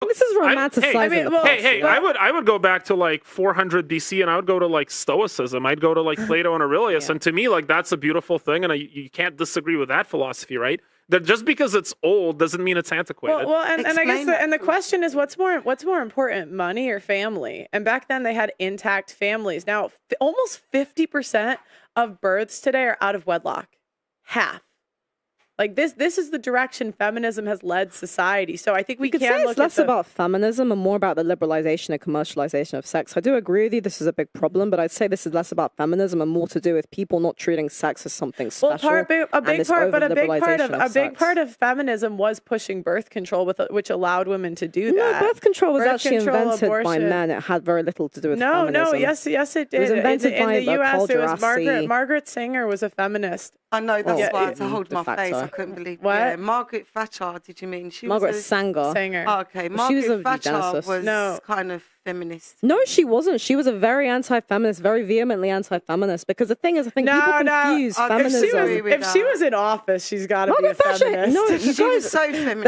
This is romanticizing. I would go back to like 400 BC, and I would go to like Stoicism. I'd go to like Plato and Aurelius, and to me, like that's a beautiful thing, and you can't disagree with that philosophy, right? That just because it's old doesn't mean it's antiquated. Well, and I guess the question is what's more important, money or family? And back then they had intact families. Now almost 50% of births today are out of wedlock. Half. Like this is the direction feminism has led society. So I think we can say look it's less about feminism and more about the liberalization and commercialization of sex. I do agree with you. This is a big problem, but I'd say this is less about feminism and more to do with people not treating sex as something special. A big part of feminism was pushing birth control, which allowed women to do that. No, birth control was actually invented by men. It had very little to do with feminism. Yes, it did. It was invented in by the U.S. It was Margaret. Margaret Sanger was a feminist. I know, that's why I had to hold my face. I couldn't believe what? Yeah, Margaret Thatcher, did you mean? Margaret Sanger. Oh, okay, Margaret Thatcher was kind of feminist. No, she wasn't. She was a very anti-feminist, very vehemently anti-feminist. Because the thing is, I think people confuse feminism. If she was in office, she's got to be a feminist. No, you guys, so feminist.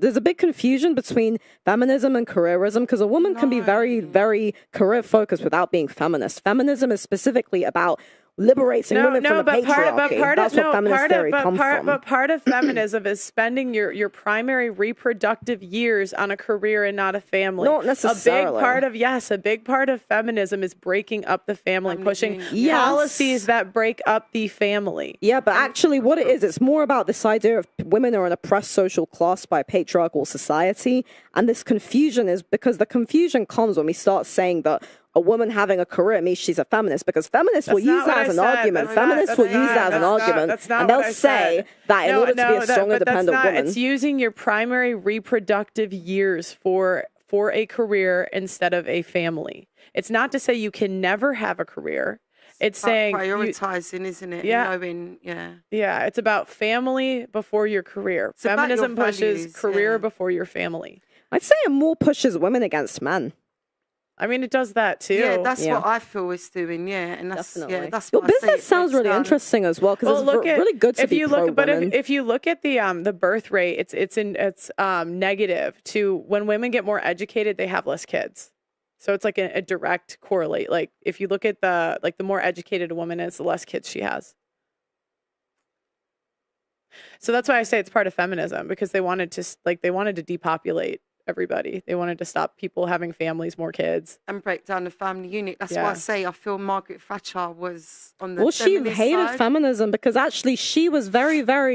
There's a big confusion between feminism and careerism, because a woman can be very, very career-focused without being feminist. Feminism is specifically about liberating women from the patriarchy. That's what feminist theory comes from. But part of feminism is spending your primary reproductive years on a career and not a family. Not necessarily. A big part of feminism is breaking up the family, pushing policies that break up the family. Yeah, but actually what it is, it's more about this idea of women are an oppressed social class by a patriarchal society. And this confusion is because the confusion comes when we start saying that a woman having a career means she's a feminist, because feminists will use that as an argument. Feminists will use that as an argument, and they'll say that in order to be a strong, independent woman, it's using your primary reproductive years for a career instead of a family. It's not to say you can never have a career. It's saying prioritizing, isn't it? Yeah, yeah. It's about family before your career. Feminism pushes career before your family. I'd say it more pushes women against men. I mean, it does that too. Yeah, that's what I feel it's doing. Yeah, and that's that's your business sounds really interesting as well, because it's really good to be pro-women. But if you look at the birth rate, it's negative to when women get more educated, they have less kids. So it's like a direct correlate. Like if you look at the more educated a woman is, the less kids she has. So that's why I say it's part of feminism, because they wanted to depopulate everybody. They wanted to stop people having families, more kids, and break down the family unit. That's why I say I feel Margaret Thatcher was on the she hated feminism, because actually she was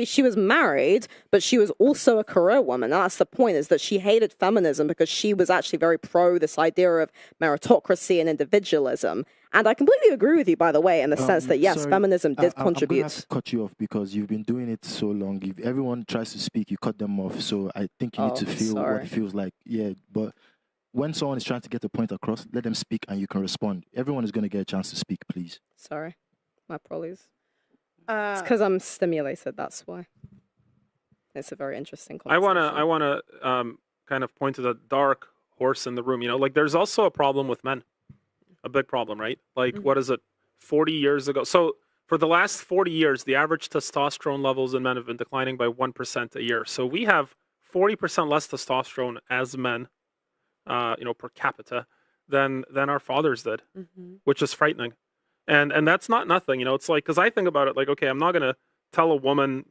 she was married, but she was also a career woman. And that's the point, is that she hated feminism because she was actually very pro this idea of meritocracy and individualism. And I completely agree with you, by the way, in the sense that, yes, feminism did contribute. I'm going to have to cut you off because you've been doing it so long. If everyone tries to speak, you cut them off. So I think you need to feel what it feels like. Yeah, but when someone is trying to get a point across, let them speak and you can respond. Everyone is going to get a chance to speak, please. Sorry. My apologies. It's because I'm stimulated, that's why. It's a very interesting conversation. I want to kind of point to the dark horse in the room. Like there's also a problem with men. A big problem, right? Like, what is it, 40 years ago? So for the last 40 years, the average testosterone levels in men have been declining by 1% a year. So we have 40% less testosterone as men, per capita than our fathers did, which is frightening. And that's not nothing, it's like, because I think about it like, okay, I'm not going to tell a woman,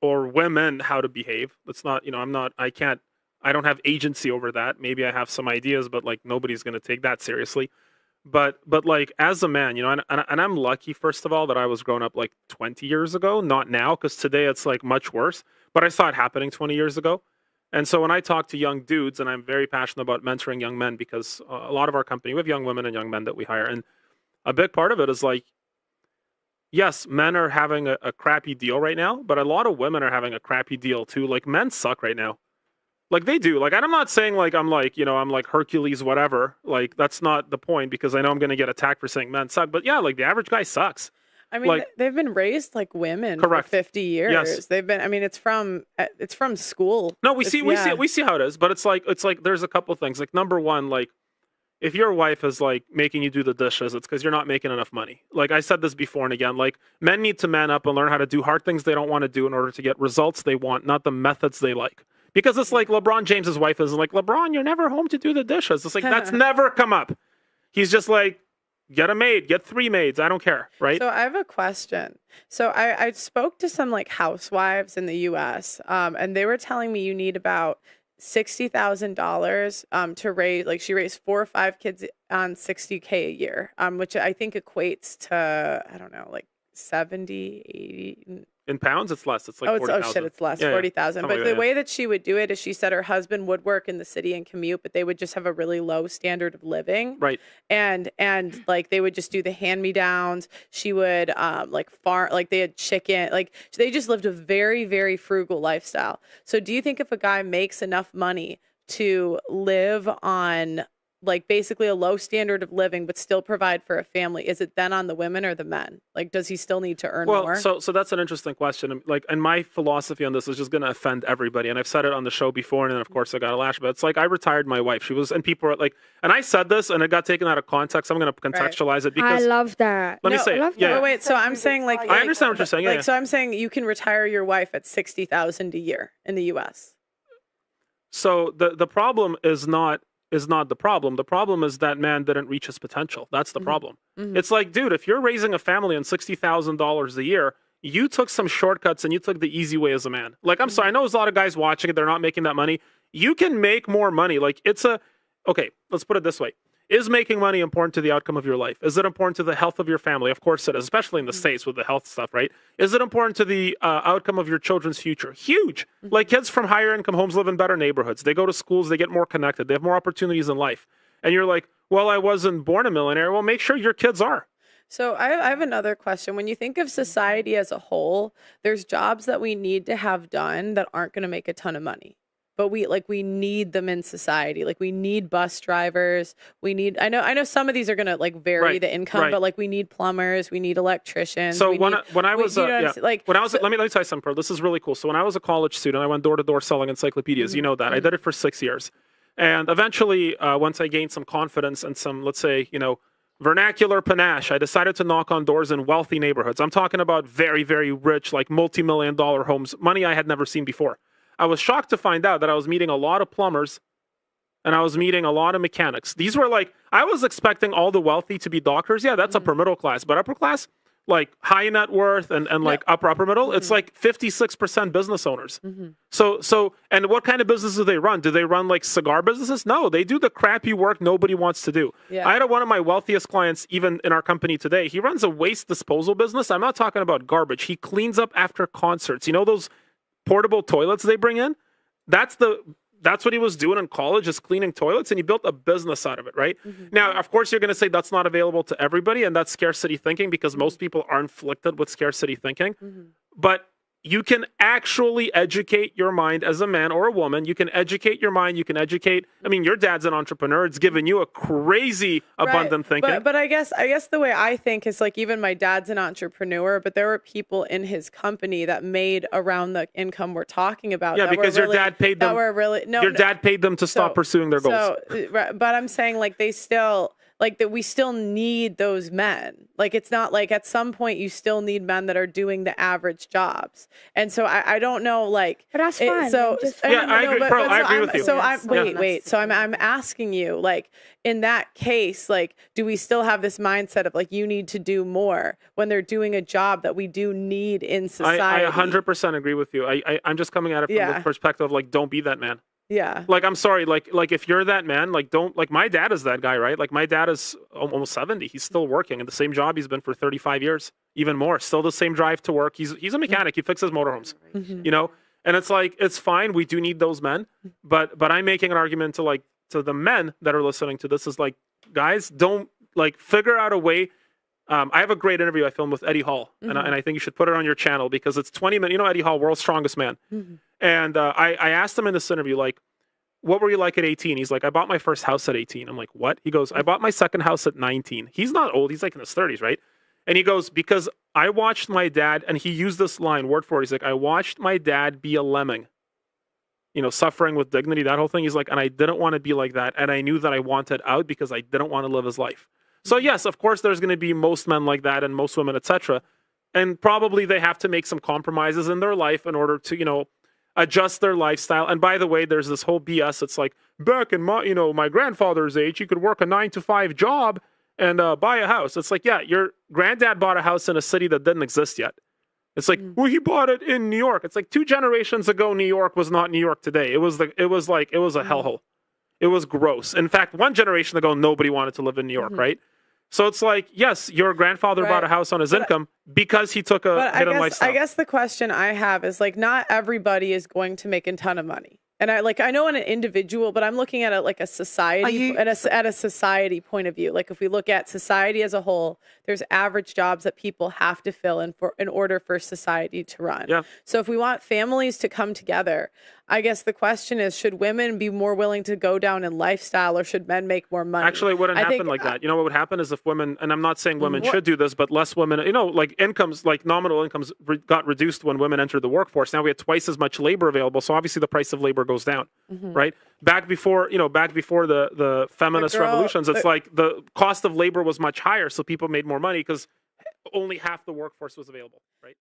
or women how to behave. That's not, I don't have agency over that. Maybe I have some ideas, but like nobody's going to take that seriously. But like as a man, and I'm lucky, first of all, that I was grown up like 20 years ago, not now, because today it's like much worse. But I saw it happening 20 years ago. And so when I talk to young dudes, and I'm very passionate about mentoring young men, because a lot of our company, we have young women and young men that we hire. And a big part of it is like, yes, men are having a crappy deal right now, but a lot of women are having a crappy deal too. Like men suck right now. Like they do. Like, and I'm not saying like I'm like Hercules, whatever. Like that's not the point, because I know I'm going to get attacked for saying men suck. But yeah, like the average guy sucks. I mean, like, they've been raised like women for 50 years. Yes. They've been. I mean, it's from school. No, we see how it is. But it's like there's a couple things. Like number one, like if your wife is like making you do the dishes, it's because you're not making enough money. Like I said this before and again. Like men need to man up and learn how to do hard things they don't want to do in order to get results they want, not the methods they like. Because it's like LeBron James's wife is like, LeBron, you're never home to do the dishes. It's like, that's never come up. He's just like, get a maid, get 3 maids. I don't care, right? So I have a question. So I spoke to some like housewives in the U.S. And they were telling me you need about $60,000 to raise, like she raised 4 or 5 kids on $60K a year, which I think equates to, I don't know, like 70, 80. In pounds, it's less. It's like 40,000. Oh shit, it's less, Yeah, 40,000. But like the way that she would do it is she said her husband would work in the city and commute, but they would just have a really low standard of living. Right. And like they would just do the hand-me-downs. She would like farm, like they had chicken, like they just lived a very, very frugal lifestyle. So do you think if a guy makes enough money to live on like basically a low standard of living, but still provide for a family, is it then on the women or the men? Like, does he still need to earn more? So that's an interesting question. Like, and my philosophy on this is just going to offend everybody. And I've said it on the show before, and then of course I got a lash. But it's like I retired my wife. She was, and people were like, and I said this, and it got taken out of context. I'm going to contextualize it because I love that. Let me say, yeah. Wait, so I'm saying like I understand what you're saying. Like, so I'm saying you can retire your wife at $60,000 a year in the U.S. So the problem is not the problem. The problem is that man didn't reach his potential. That's the problem. It's like, dude, if you're raising a family on $60,000 a year, you took some shortcuts and you took the easy way as a man. Like, I'm sorry, I know there's a lot of guys watching it. They're not making that money. You can make more money. Like, okay, let's put it this way. Is making money important to the outcome of your life? Is it important to the health of your family? Of course it is, especially in the States with the health stuff, right? Is it important to the outcome of your children's future? Huge. Like kids from higher income homes live in better neighborhoods. They go to schools, they get more connected. They have more opportunities in life. And you're like, well, I wasn't born a millionaire. Well, make sure your kids are. So I have another question. When you think of society as a whole, there's jobs that we need to have done that aren't going to make a ton of money. But we need them in society. Like we need bus drivers. We need, I know some of these are going to like vary the income, but like we need plumbers, we need electricians. So when I was let me tell you something, Pearl. This is really cool. So when I was a college student, I went door to door selling encyclopedias. You know that. I did it for 6 years. And eventually, once I gained some confidence and some, let's say, vernacular panache, I decided to knock on doors in wealthy neighborhoods. I'm talking about very, very rich, like multi-million-dollar homes, money I had never seen before. I was shocked to find out that I was meeting a lot of plumbers and I was meeting a lot of mechanics. These were like, I was expecting all the wealthy to be doctors. Yeah, that's upper middle class. But upper class, like high net worth and like upper middle, it's like 56% business owners. So, and what kind of business do they run? Do they run like cigar businesses? No, they do the crappy work nobody wants to do. Yeah. I had one of my wealthiest clients, even in our company today. He runs a waste disposal business. I'm not talking about garbage. He cleans up after concerts. You know those portable toilets they bring in? That's what he was doing in college, is cleaning toilets, and he built a business out of it, right? Now, of course, you're going to say that's not available to everybody, and that's scarcity thinking because most people are inflicted with scarcity thinking. But you can actually educate your mind as a man or a woman. You can educate your mind. You can educate. I mean, your dad's an entrepreneur. It's given you a crazy abundant thinking. But I guess the way I think is like, even my dad's an entrepreneur, but there were people in his company that made around the income we're talking about. Yeah, because your dad paid them. Your dad paid them to stop pursuing their goals. But I'm saying like they still. Like that, we still need those men. Like it's not like at some point you still need men that are doing the average jobs. And so I don't know, like. But that's fine. I agree. I agree with you. So wait. So I'm asking you, like, in that case, like, do we still have this mindset of like you need to do more when they're doing a job that we do need in society? I 100% agree with you. I'm just coming at it from the perspective of like, don't be that man. Yeah. Like, I'm sorry. Like if you're that man, like don't, like my dad is that guy, right? Like my dad is almost 70. He's still working in the same job he's been for 35 years, even more. Still the same drive to work. He's a mechanic. He fixes motorhomes, and it's like, it's fine. We do need those men, but I'm making an argument to the men that are listening to this is like, guys, don't like figure out a way. I have a great interview I filmed with Eddie Hall, and I think you should put it on your channel because it's 20 minutes. You know Eddie Hall, world's strongest man. And I asked him in this interview, like, what were you like at 18? He's like, I bought my first house at 18. I'm like, what? He goes, I bought my second house at 19. He's not old. He's like in his 30s, right? And he goes, because I watched my dad, and he used this line, word for it. He's like, I watched my dad be a lemming, suffering with dignity, that whole thing. He's like, and I didn't want to be like that. And I knew that I wanted out because I didn't want to live his life. So yes, of course, there's going to be most men like that and most women, etc. And probably they have to make some compromises in their life in order to, adjust their lifestyle. And by the way, there's this whole BS. It's like, back in my, my grandfather's age, you could work a 9-to-5 job and buy a house. It's like, yeah, your granddad bought a house in a city that didn't exist yet. It's like, well, he bought it in New York. It's like 2 generations ago, New York was not New York today. It was a hellhole. It was gross. In fact, 1 generation ago, nobody wanted to live in New York, right? So it's like, yes, your grandfather bought a house on his income because he took a hit on lifestyle. I guess the question I have is like, not everybody is going to make a ton of money. And I know on an individual, but I'm looking at it like a society, at a society point of view. Like if we look at society as a whole, there's average jobs that people have to fill in order for society to run. Yeah. So if we want families to come together, I guess the question is, should women be more willing to go down in lifestyle, or should men make more money? Actually, it wouldn't happen like that. You know what would happen is if women, and I'm not saying women should do this, but less women, like incomes, like nominal incomes got reduced when women entered the workforce. Now we have twice as much labor available. So obviously the price of labor goes down, right? Back before the feminist revolutions, it's like the cost of labor was much higher. So people made more money because only half the workforce was available, right?